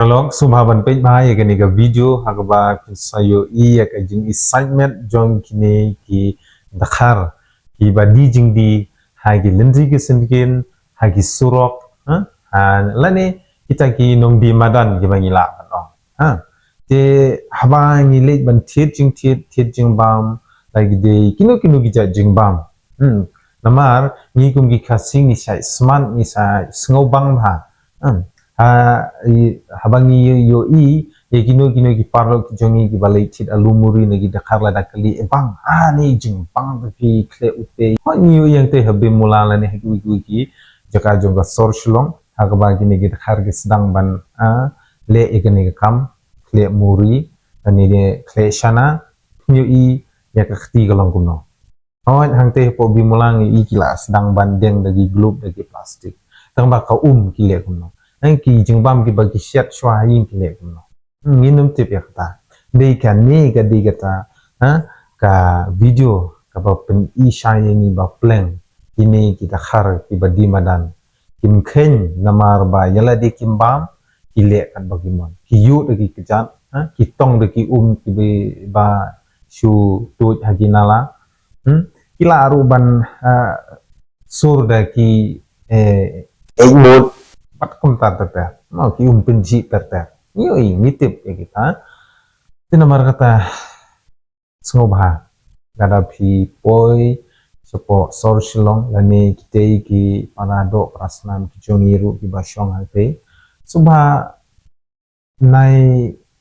Kalau subhaban page bahaya kini ke video hakba sayo ya ke jing excitement jong kini ki dakhar ki badi jing di hagi lenzi ke sendkin hagi surok lani kita ki nong di madan ki bangila ha te haba ngile ban thiet jing bam lagi de kino ki jing bam namar ni kum ki khasing ni sai smart ni sai sngo bang bha habangi yo ye kino ki parlo ki jongi ki balai tit alumuri nagi dakar la dakali bang ni jing bang ki kle upe ho ni yo yang te habe mulala ne ki jaka jonga sor shlong hakba ki nagi dakar ki sedang ban le ikani kam kle muri ani de kle shana yo ya ka khti galong kuno ho hang te po bi mulang kila sedang ban deng dagi globe dagi plastik tang ba ka ki le kuno ki jingbam ki bagi siat shwa yin ki le kuno nginum tip ya kata dei kan ni ga di kata ka video ka ba pen shaya ni ba plan ini kita khar ki badi madan kim khen namar ba yala di kimbam ki le kan bagi mon ki yu de ki kejat ki tong de ki ki ba shu tu hagi nala kila aruban sur da ki mode pat kumtar terter mau ki penji terter yoi nitip ya kita tinamar kata sengobha gada phi poi sopo sor silong lani kitei ki panado prasnam ki jongiru ki basyong halte subha nai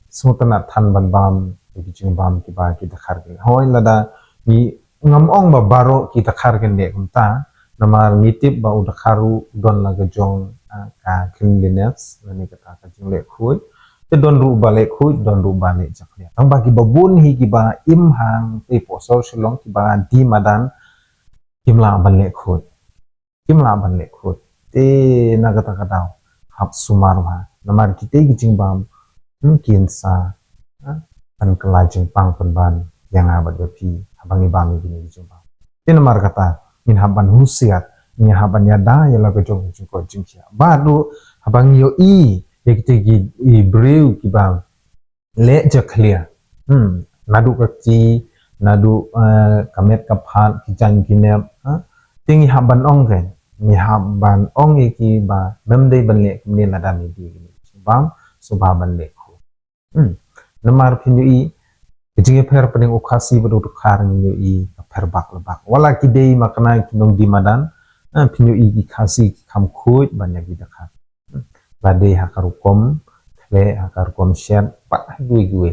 sutana than ban bam ki jingbam ki ba ki dakhar ki hoi lada ni ngamong ba baro ki dakhar ken de kumta namar nitip ba udakharu don laga jong ka cleanliness nani kata ka jing le khui te don ru ba le khui don ru ba le jakle ang ba ki babun hi ki ba im hang te posor shlong ki ba di madan kimla ban le khui te na kata ka daw hap sumar ba namar ki te ki jing bam kin sa pan kala jing pang pan ban yang abad pi abangi bami bini jing bam te namar kata min haban husiat ni haban yada yala ko jong ko jingkia baru habang yo ya kita gi breu ki ba le je clear nadu ka nadu kamet kaphan ki jan ki ne tingi haban ong ke ni haban ong ki ba memdei ban le ni lada mi di bam subha ban le ko namar phin yo jinge pher pening ukasi bedu khar ni yo pher bak lebak wala ki dei makna ki nong di madan pinyo ki khasi kam khut banyak di dekat badai hakarukom kle hakarukom shet pat gue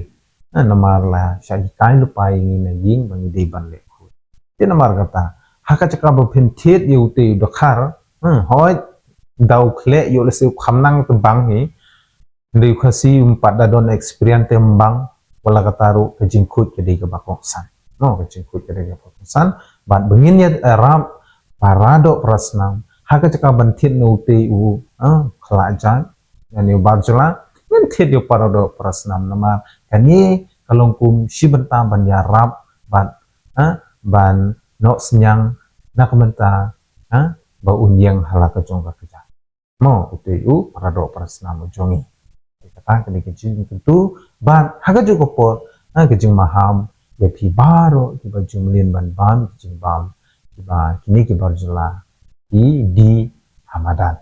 namar la syai kai lupai ni na ying bang dei ban le khut te namar kata haka chaka ba phin thet yu te dekhar hoi dau kle yu le se khamnang te bang hi dei khasi pat da don experience te bang wala kataru ke jingkut ke dei ke bakok san no ke jingkut ke dei ke bakok san bat bengin ya ram parado prasnam haka caka bantit no te u kelajan yani barjula bantit yo parado prasnam nama kani kalongkum shibenta ban yarab ban no senyang nak menta ba unyang halaka jongka kerja mo utu u parado prasnam jongi kata kini kecil tentu ban haka juga po kejing maham ya pi baro ki bajumlin ban kejing bam kini ki barjula di Hamadan